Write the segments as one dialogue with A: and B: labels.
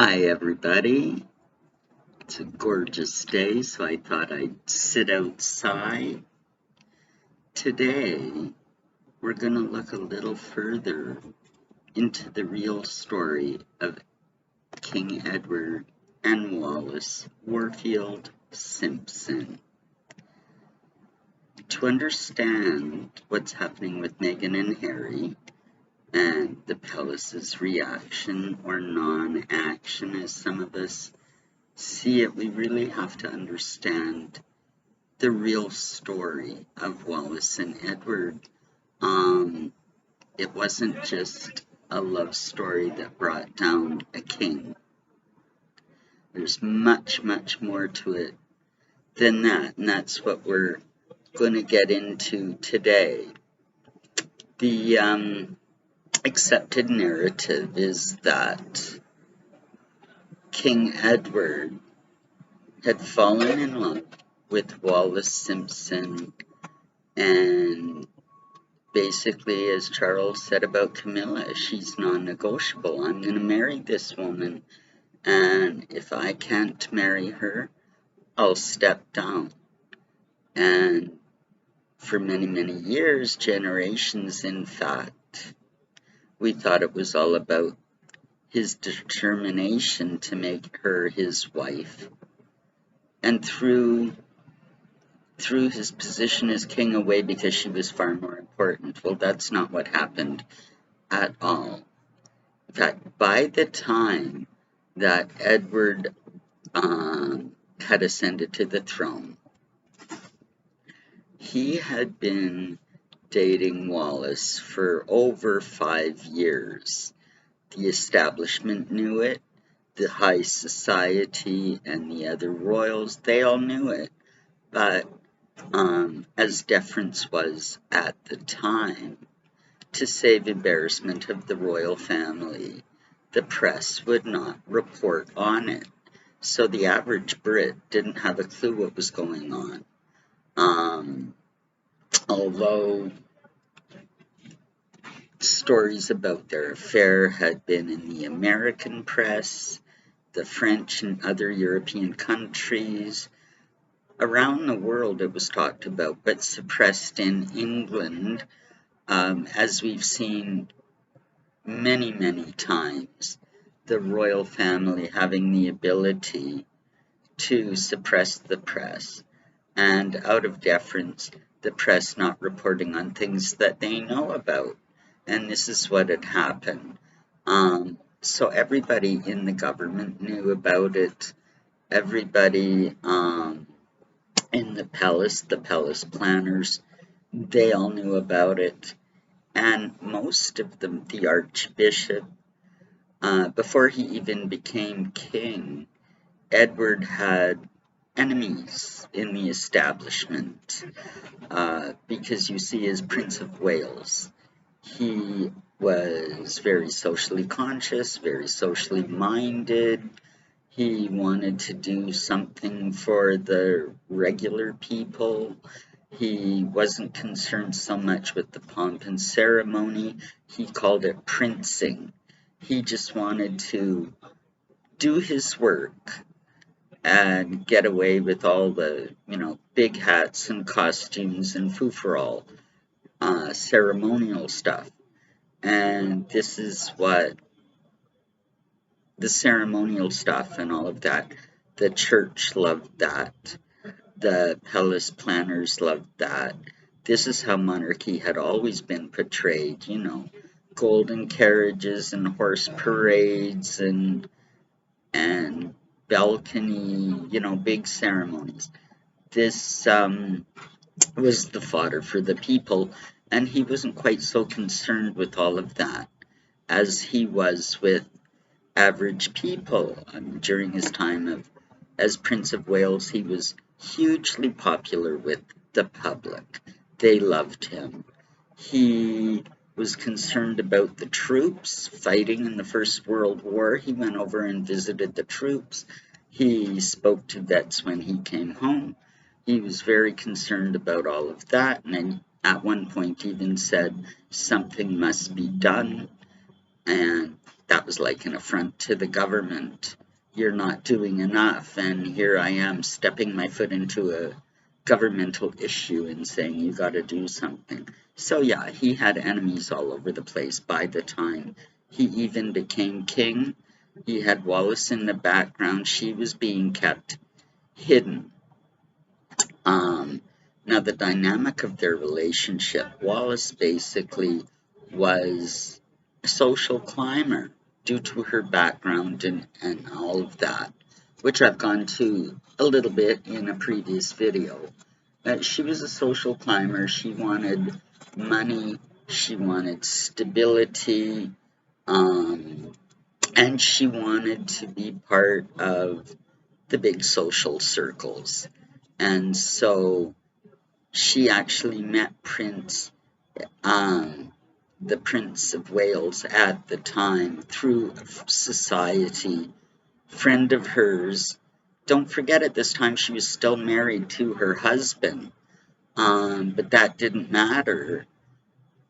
A: Hi everybody. It's a gorgeous day, so I thought I'd sit outside. Today, we're going to look a little further into the real story of King Edward and Wallace Warfield Simpson. To understand what's happening with Meghan and Harry, and the Palace's reaction or non-action, as some of us see it, we really have to understand the real story of Wallace and Edward. It wasn't just a love story that brought down a king. There's much, much more to it than that, and that's what we're going to get into today. The accepted narrative is that King Edward had fallen in love with Wallace Simpson, and basically, as Charles said about Camilla, she's non-negotiable. I'm going to marry this woman, and if I can't marry her, I'll step down. And for many, many years, generations in fact, we thought it was all about his determination to make her his wife. And through his position as king away because she was far more important. Well, that's not what happened at all. In fact, by the time that Edward had ascended to the throne, he had been dating Wallace for over 5 years. The establishment knew it, the high society and the other royals, they all knew it. But as deference was at the time, to save embarrassment of the royal family, the press would not report on it. So the average Brit didn't have a clue what was going on. Although stories about their affair had been in the American press, the French and other European countries, around the world it was talked about, but suppressed in England, as we've seen many, many times, the royal family having the ability to suppress the press, and out of deference, the press not reporting on things that they know about. And this is what had happened. So everybody in the government knew about it. Everybody in the palace planners, they all knew about it. And most of them, the archbishop, before he even became king, Edward had enemies in the establishment, because you see, as Prince of Wales, he was very socially conscious, very socially minded. He wanted to do something for the regular people. He wasn't concerned so much with the pomp and ceremony. He called it princing. He just wanted to do his work and get away with all the, big hats and costumes and foo-for-all, ceremonial stuff. And this is what the ceremonial stuff and all of that, the church loved that. The palace planners loved that. This is how monarchy had always been portrayed, golden carriages and horse parades and balcony, big ceremonies. This was the fodder for the people, and he wasn't quite so concerned with all of that as he was with average people. During his time as Prince of Wales, he was hugely popular with the public. They loved him. He was concerned about the troops fighting in the First World War. He went over and visited the troops. He spoke to vets when he came home. He was very concerned about all of that, and then at one point even said something must be done. And that was like an affront to the government. You're not doing enough, and here I am stepping my foot into a governmental issue and saying you got to do something. So yeah, he had enemies all over the place by the time he even became king. He had Wallis in the background. She was being kept hidden. Um, Now, the dynamic of their relationship, Wallis basically was a social climber due to her background and all of that, which I've gone to a little bit in a previous video. She was a social climber. She wanted money, she wanted stability, and she wanted to be part of the big social circles. And so she actually met the Prince of Wales at the time through a society friend of hers. Don't forget, at this time she was still married to her husband, but that didn't matter,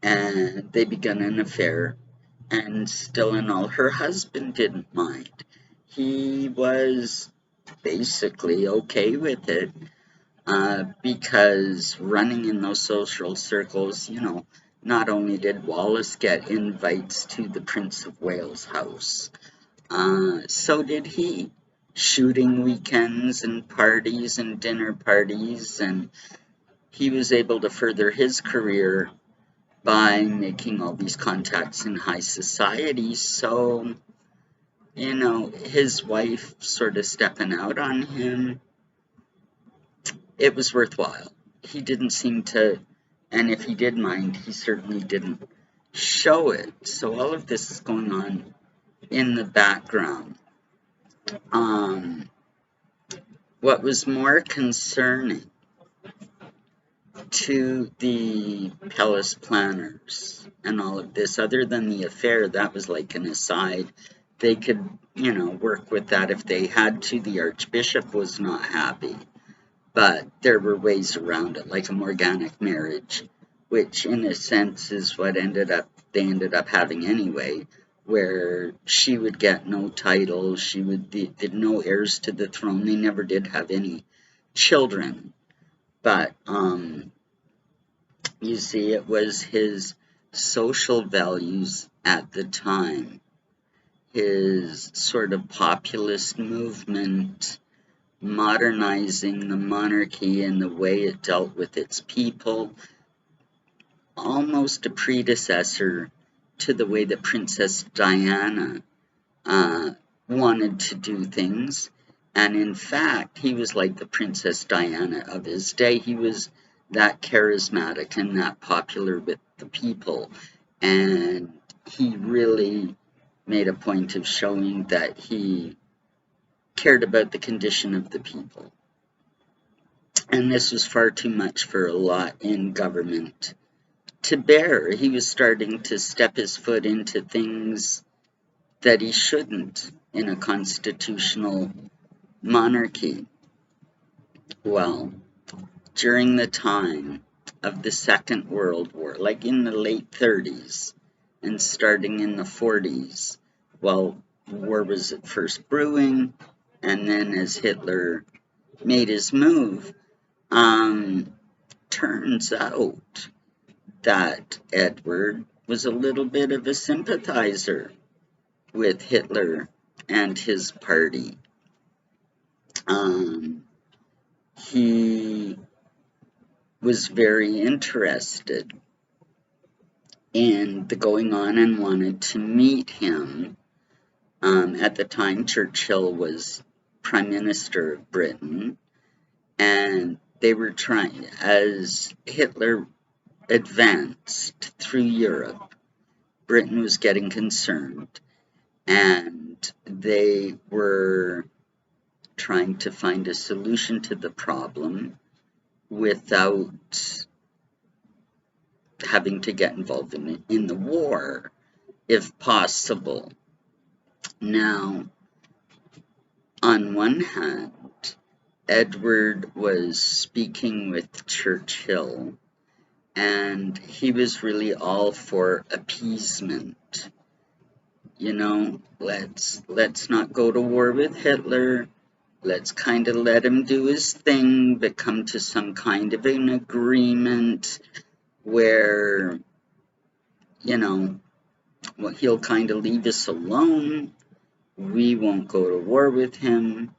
A: and they began an affair, and still in all, her husband didn't mind. He was basically okay with it, because running in those social circles, not only did Wallis get invites to the Prince of Wales house, so did he. Shooting weekends and parties and dinner parties, and he was able to further his career by making all these contacts in high society. So, his wife sort of stepping out on him, it was worthwhile. He didn't seem to, and if he did mind, he certainly didn't show it. So all of this is going on in the background. What was more concerning to the palace planners and all of this, other than the affair, that was like an aside. They could, work with that if they had to. The Archbishop was not happy. But there were ways around it, like a morganic marriage, which in a sense is what they ended up having anyway, where she would get no title, she would be no heirs to the throne. They never did have any children. But you see, it was his social values at the time, his sort of populist movement, modernizing the monarchy and the way it dealt with its people, almost a predecessor to the way that Princess Diana wanted to do things. And in fact, he was like the Princess Diana of his day. He was that charismatic and that popular with the people. And he really made a point of showing that he cared about the condition of the people. And this was far too much for a lot in government to bear. He was starting to step his foot into things that he shouldn't in a constitutional monarchy. Well, during the time of the Second World War, like in the late 30s and starting in the 40s, well, war was at first brewing, and then as Hitler made his move, turns out that Edward was a little bit of a sympathizer with Hitler and his party. He was very interested in the going on and wanted to meet him. At the time, Churchill was Prime Minister of Britain, and they were trying, as Hitler advanced through Europe, Britain was getting concerned, and they were trying to find a solution to the problem without having to get involved in the war, if possible. Now, on one hand, Edward was speaking with Churchill, and he was really all for appeasement. let's not go to war with Hitler. Let's kind of let him do his thing, but come to some kind of an agreement where, well, he'll kind of leave us alone. We won't go to war with him.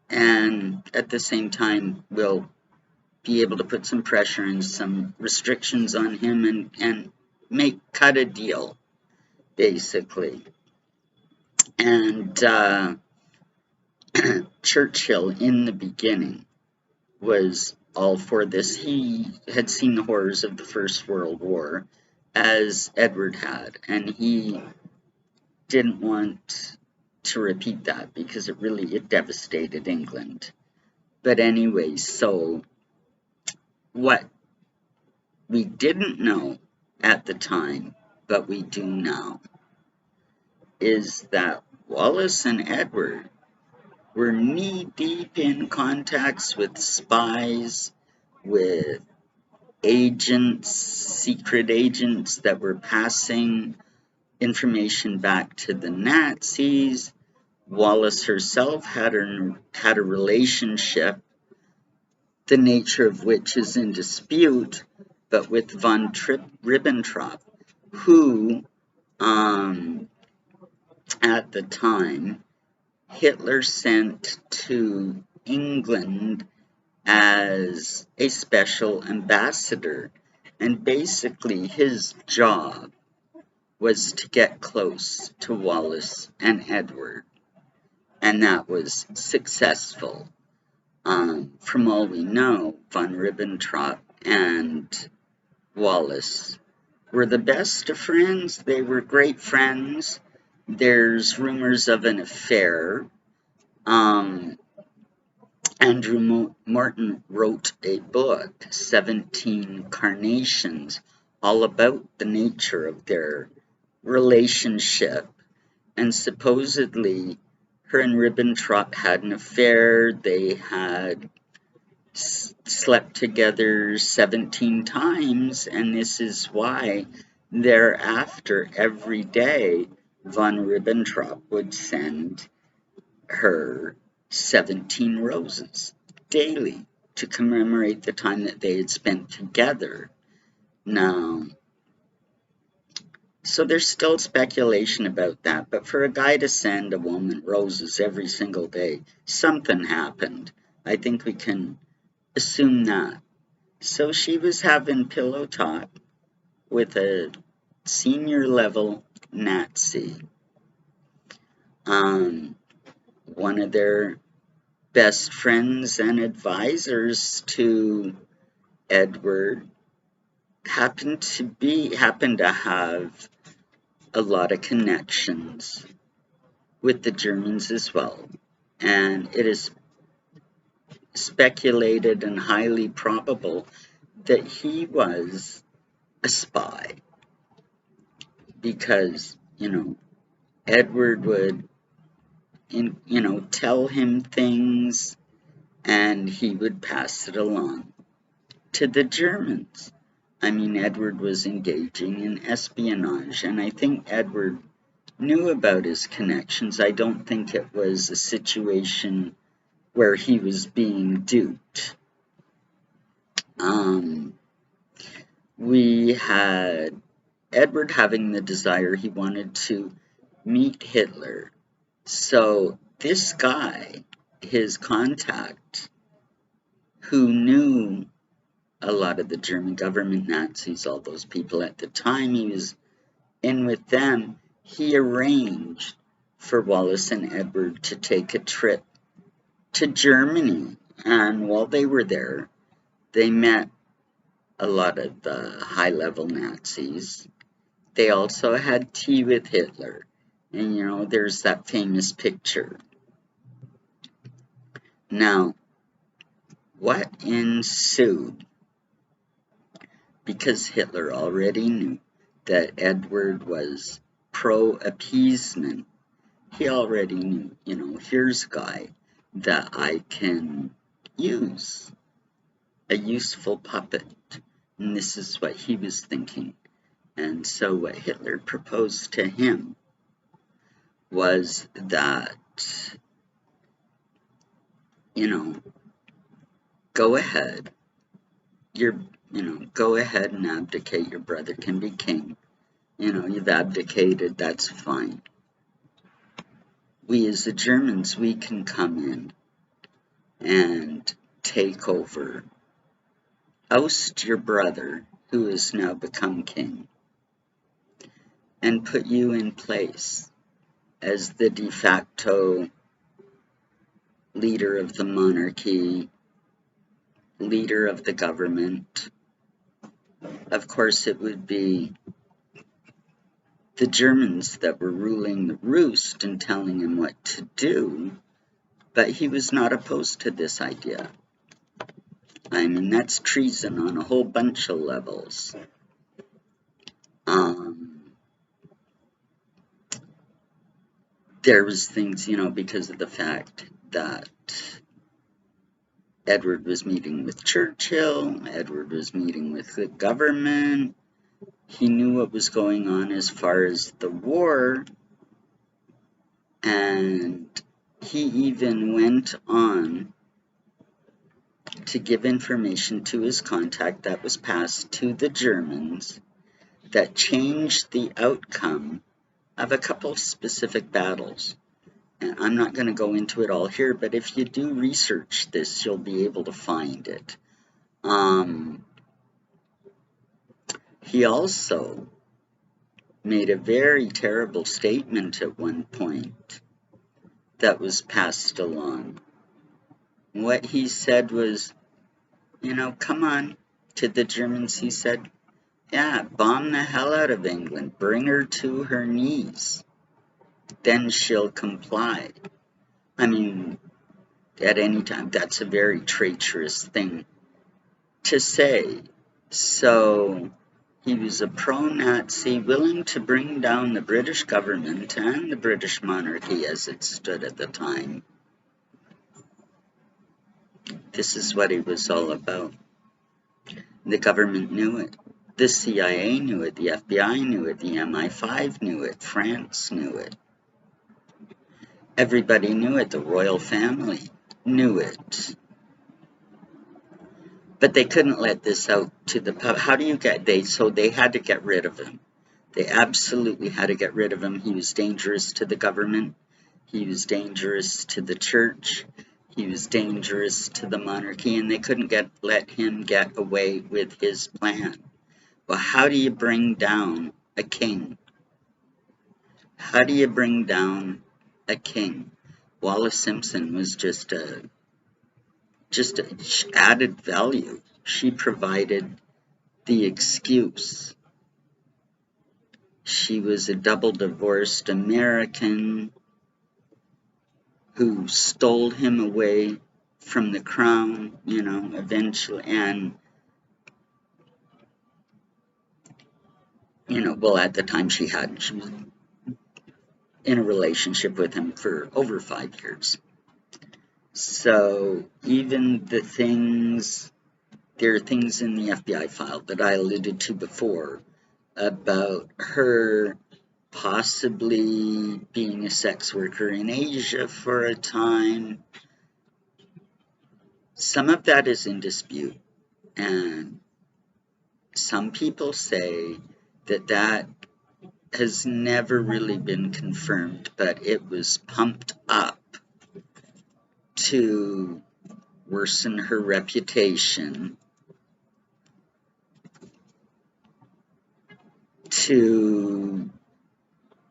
A: And at the same time, we'll be able to put some pressure and some restrictions on him and cut a deal, basically. And Churchill, in the beginning, was all for this. He had seen the horrors of the First World War, as Edward had, and he didn't want to repeat that because it devastated England. But anyway, so what we didn't know at the time, but we do now, is that Wallace and Edward were knee-deep in contacts with spies, with agents, secret agents that were passing information back to the Nazis. Wallace herself had a relationship, the nature of which is in dispute, but with von Ribbentrop, who, at the time, Hitler sent to England as a special ambassador. And basically his job was to get close to Wallace and Edward. And that was successful. From all we know, von Ribbentrop and Wallace were the best of friends. They were great friends. There's rumors of an affair. Andrew Morton wrote a book, 17 Carnations, all about the nature of their relationship. And supposedly, her and Ribbentrop had an affair. They had slept together 17 times, and this is why thereafter, every day, von Ribbentrop would send her 17 roses daily to commemorate the time that they had spent together. Now, so there's still speculation about that, but for a guy to send a woman roses every single day, something happened. I think we can assume that. So she was having pillow talk with a senior level Nazi. One of their best friends and advisors to Edward happened to have a lot of connections with the Germans as well. And it is speculated and highly probable that he was a spy. Because, Edward would, tell him things and he would pass it along to the Germans. I mean, Edward was engaging in espionage, and I think Edward knew about his connections. I don't think it was a situation where he was being duped. We had Edward having the desire, he wanted to meet Hitler. So this guy, his contact, who knew a lot of the German government, Nazis, all those people at the time he was in with them, he arranged for Wallace and Edward to take a trip to Germany. And while they were there, they met a lot of the high-level Nazis. They also had tea with Hitler. And, there's that famous picture. Now, what ensued? Because Hitler already knew that Edward was pro-appeasement. He already knew, here's a guy that I can use, a useful puppet. And this is what he was thinking. And so what Hitler proposed to him was that, go ahead. Go ahead and abdicate. Your brother can be king. You've abdicated, that's fine. We as the Germans, we can come in and take over. Oust your brother, who has now become king, and put you in place as the de facto leader of the monarchy, leader of the government. Of course, it would be the Germans that were ruling the roost and telling him what to do, but he was not opposed to this idea. I mean, that's treason on a whole bunch of levels. There was things, because of the fact that Edward was meeting with Churchill, Edward was meeting with the government, he knew what was going on as far as the war, and he even went on to give information to his contact that was passed to the Germans that changed the outcome of a couple specific battles. And I'm not going to go into it all here, but if you do research this, you'll be able to find it. He also made a very terrible statement at one point that was passed along. What he said was, come on, to the Germans, he said, yeah, bomb the hell out of England, bring her to her knees, then she'll comply. I mean, at any time, that's a very traitorous thing to say. So he was a pro-Nazi, willing to bring down the British government and the British monarchy as it stood at the time. This is what it was all about. The government knew it. The CIA knew it. The FBI knew it. The MI5 knew it. France knew it. Everybody knew it. The royal family knew it. But they couldn't let this out to the public. How do you so they had to get rid of him. They absolutely had to get rid of him. He was dangerous to the government. He was dangerous to the church. He was dangerous to the monarchy, and they couldn't let him get away with his plan. Well, how do you bring down a king? How do you bring down a king? Wallis Simpson was just added value. She provided the excuse. She was a double-divorced American who stole him away from the crown, eventually, and, well, at the time she was in a relationship with him for over 5 years. So even there are things in the FBI file that I alluded to before about her possibly being a sex worker in Asia for a time. Some of that is in dispute, and some people say that has never really been confirmed, but it was pumped up to worsen her reputation, to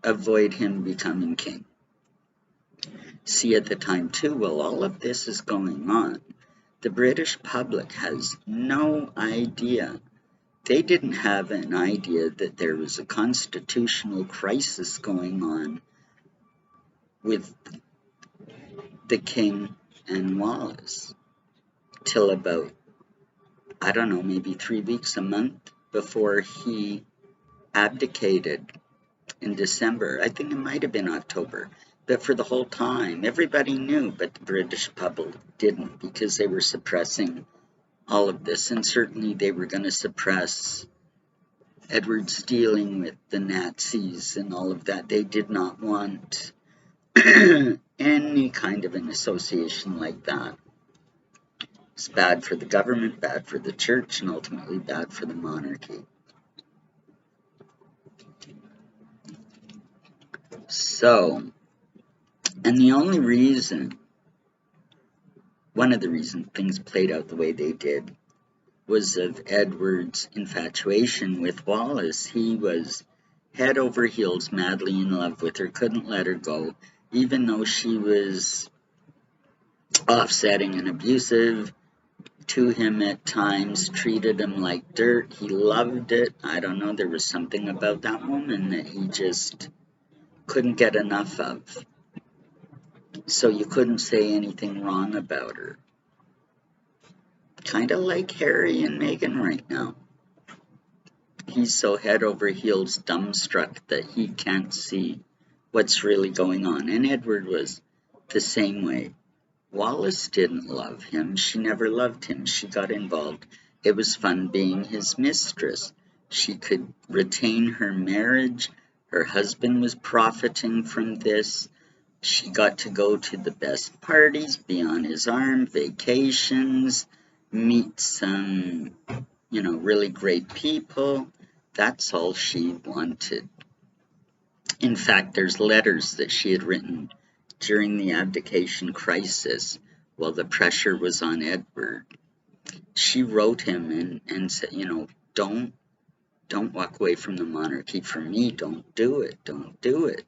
A: avoid him becoming king. See, at the time too, while all of this is going on, the British public has no idea. They didn't have an idea that there was a constitutional crisis going on with the king and Wallis till about, I don't know, maybe 3 weeks, a month before he abdicated in December. I think it might have been October. But for the whole time, everybody knew, but the British public didn't, because they were suppressing all of this. And certainly they were going to suppress Edward's dealing with the Nazis and all of that. They did not want Any kind of an association like that is bad for the government, bad for the church, and ultimately bad for the monarchy. So, and the only reason, one of the reasons things played out the way they did, was of Edward's infatuation with Wallis. He was head over heels madly in love with her, couldn't let her go, even though she was offsetting and abusive to him at times, treated him like dirt. He loved it. I don't know, there was something about that woman that he just couldn't get enough of. So you couldn't say anything wrong about her. Kind of like Harry and Meghan right now. He's so head over heels dumbstruck that he can't see what's really going on. And Edward was the same way. Wallis didn't love him. She never loved him. She got involved. It was fun being his mistress. She could retain her marriage. Her husband was profiting from this. She got to go to the best parties, be on his arm, vacations, meet some, really great people. That's all she wanted. In fact, there's letters that she had written during the abdication crisis while the pressure was on Edward. She wrote him and said, don't walk away from the monarchy for me. Don't do it. Don't do it.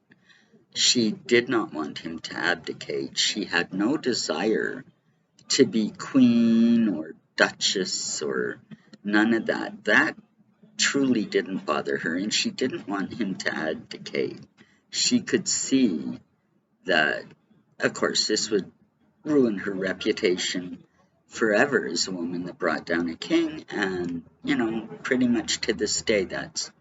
A: She did not want him to abdicate. She had no desire to be queen or duchess or none of that. That truly didn't bother her, and she didn't want him to abdicate. She could see that, of course, this would ruin her reputation forever as a woman that brought down a king, and, pretty much to this day, that's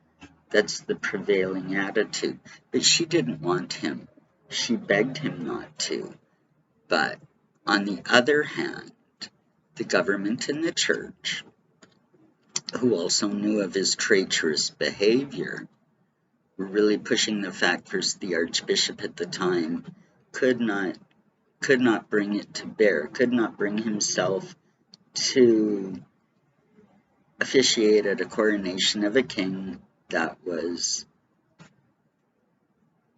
A: the prevailing attitude. But she didn't want him. She begged him not to. But on the other hand, the government and the church, who also knew of his traitorous behavior, were really pushing the factors. The archbishop at the time could not bring it to bear, could not bring himself to officiate at a coronation of a king that was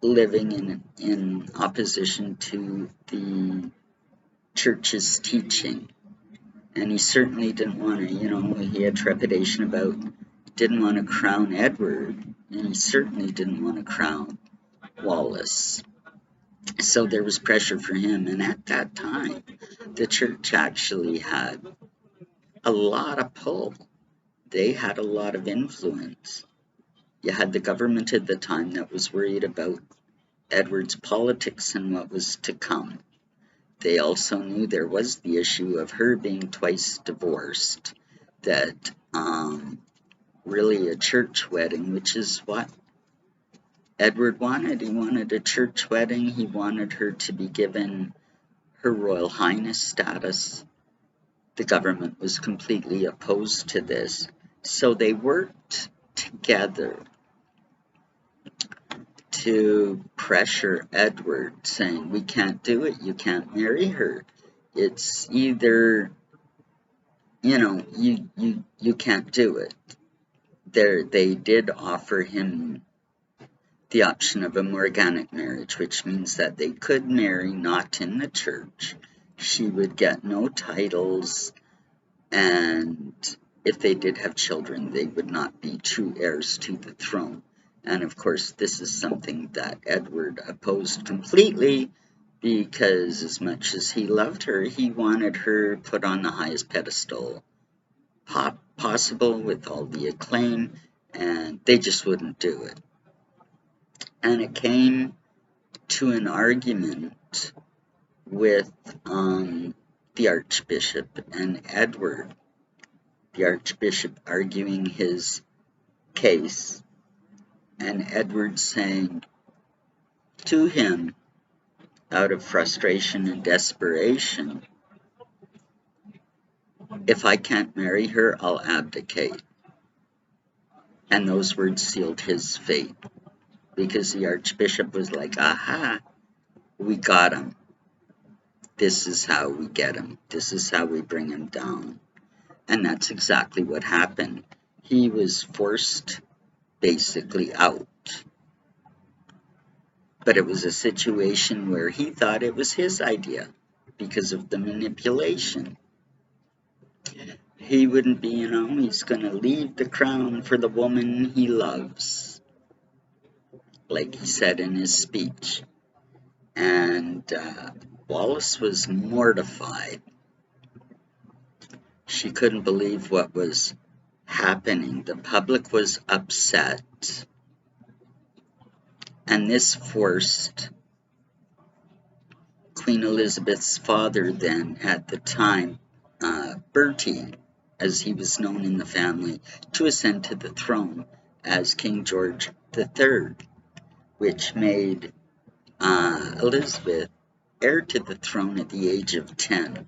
A: living in opposition to the church's teaching. And he certainly didn't want to, he had trepidation about, didn't want to crown Edward, and he certainly didn't want to crown Wallis. So there was pressure for him, and at that time, the church actually had a lot of pull. They had a lot of influence. You had the government at the time that was worried about Edward's politics and what was to come. They also knew there was the issue of her being twice divorced, that really a church wedding, which is what Edward wanted. He wanted a church wedding. He wanted her to be given her Royal Highness status. The government was completely opposed to this. So they worked together to pressure Edward, saying, we can't do it, you can't marry her. It's either, you can't do it. They did offer him the option of a morganic marriage, which means that they could marry not in the church. She would get no titles, and if they did have children, they would not be true heirs to the throne. And of course, this is something that Edward opposed completely, because as much as he loved her, he wanted her put on the highest pedestal possible with all the acclaim, and they just wouldn't do it. And it came to an argument with the Archbishop and Edward. The Archbishop arguing his case, and Edward saying to him, out of frustration and desperation, if I can't marry her, I'll abdicate. And those words sealed his fate, because the Archbishop was like, aha, We got him. This is how we get him. This is how we bring him down. And that's exactly what happened. He was forced basically out. But it was a situation where he thought it was his idea because of the manipulation. He wouldn't be, he's going to leave the crown for the woman he loves, like he said in his speech. And Wallace was mortified. She couldn't believe what was happening. The public was upset. And this forced Queen Elizabeth's father then, at the time, Bertie, as he was known in the family, to ascend to the throne as King George III, which made Elizabeth heir to the throne at the age of 10.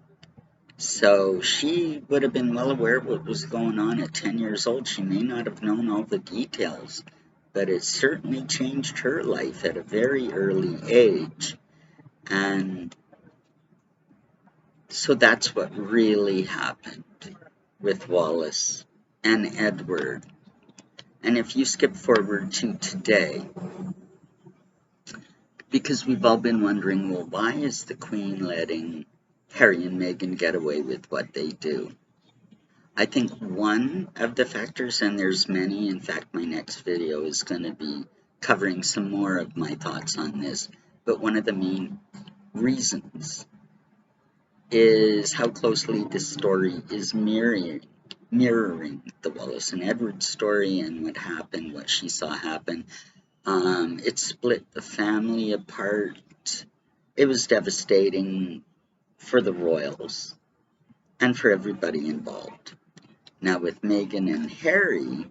A: So she would have been well aware of what was going on at 10 years old. She may not have known all the details, but it certainly changed her life at a very early age. And so that's what really happened with Wallace and Edward. And if you skip forward to today, because we've all been wondering, well, why is the Queen letting Harry and Meghan get away with what they do? I think one of the factors, and there's many, in fact, my next video is going to be covering some more of my thoughts on this, but one of the main reasons is how closely this story is mirroring the Wallace and Edward story and what happened, what she saw happen. It split the family apart. It was devastating for the royals and for everybody involved. Now with Meghan and Harry,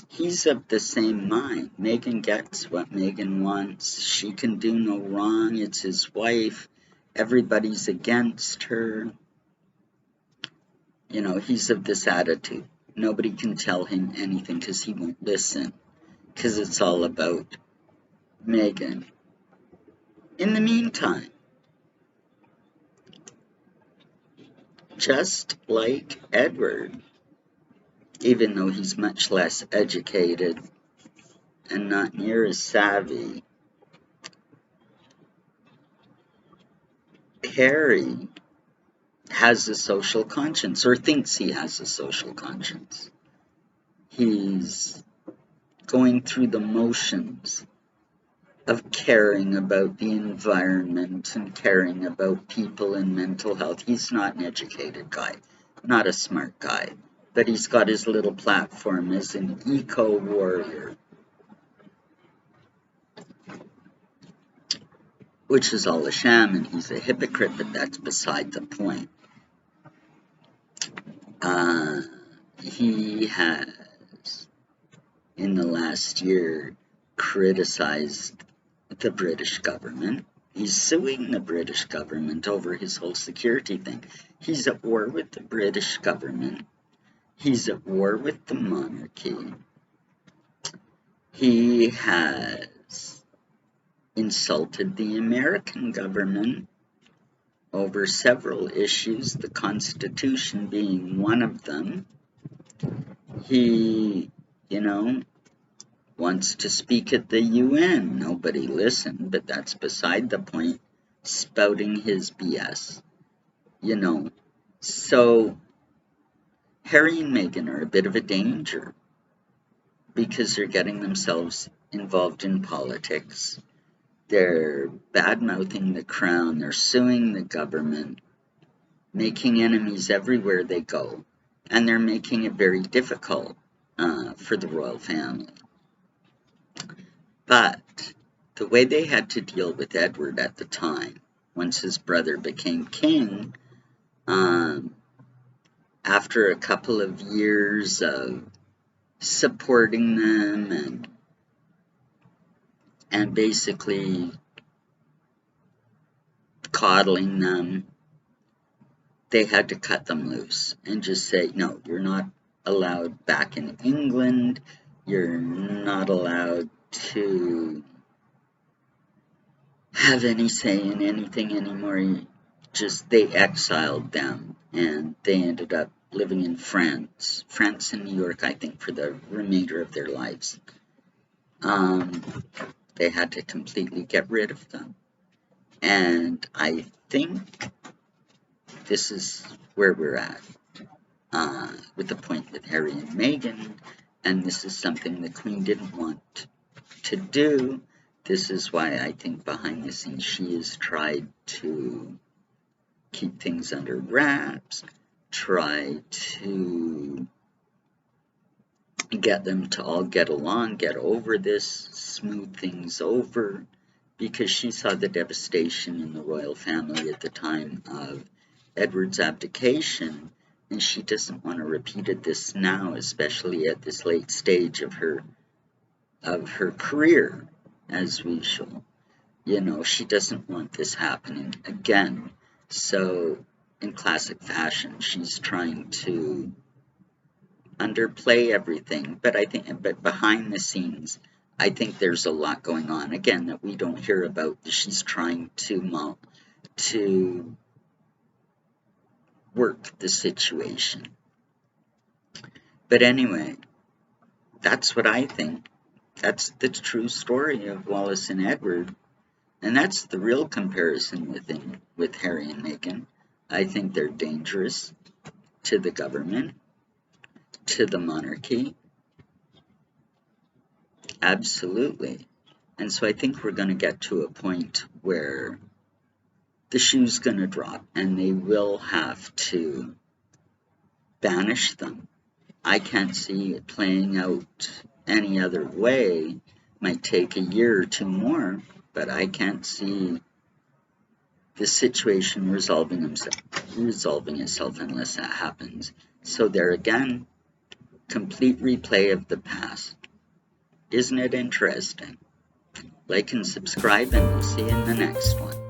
A: he's of the same mind. Meghan gets what Meghan wants. She can do no wrong. It's his wife. Everybody's against her. He's of this attitude. Nobody can tell him anything because he won't listen, because it's all about Meghan. In the meantime, just like Edward, even though he's much less educated and not near as savvy, Harry has a social conscience, or thinks he has a social conscience. He's going through the motions of caring about the environment and caring about people and mental health. He's not an educated guy, not a smart guy, but he's got his little platform as an eco-warrior, which is all a sham, and he's a hypocrite, but that's beside the point. He has, in the last year, criticized the British government. He's suing the British government over his whole security thing. He's at war with the British government. He's at war with the monarchy. He has insulted the American government over several issues, the Constitution being one of them. He, wants to speak at the UN. Nobody listened, but that's beside the point. Spouting his BS. So Harry and Meghan are a bit of a danger because they're getting themselves involved in politics. They're bad-mouthing the crown. They're suing the government, making enemies everywhere they go. And they're making it very difficult for the royal family. But the way they had to deal with Edward at the time, once his brother became king, after a couple of years of supporting them and basically coddling them, they had to cut them loose and just say, no, you're not allowed back in England. You're not allowed to have any say in anything anymore. Just they exiled them, and they ended up living in France and New York, I think, for the remainder of their lives. They had to completely get rid of them. And I think this is where we're at with the point with Harry and Meghan, and this is something the Queen didn't want to do. This is why I think behind the scenes she has tried to keep things under wraps, try to get them to all get along, get over this, smooth things over, because she saw the devastation in the royal family at the time of Edward's abdication, and she doesn't want to repeat this now, especially at this late stage of her career, as we shall. She doesn't want this happening again. So, in classic fashion, she's trying to underplay everything, but behind the scenes, I think there's a lot going on, again, that we don't hear about. She's trying to work the situation. But anyway, that's what I think. That's the true story of Wallis and Edward, and that's the real comparison with Harry and Meghan. I think they're dangerous to the government, to the monarchy. Absolutely. And so I think we're going to get to a point where the shoe's going to drop and they will have to banish them. I can't see it playing out any other way. Might take a year or two more, but I can't see the situation resolving itself unless that happens. So there again, complete replay of the past. Isn't it interesting? Like and subscribe, and we'll see you in the next one.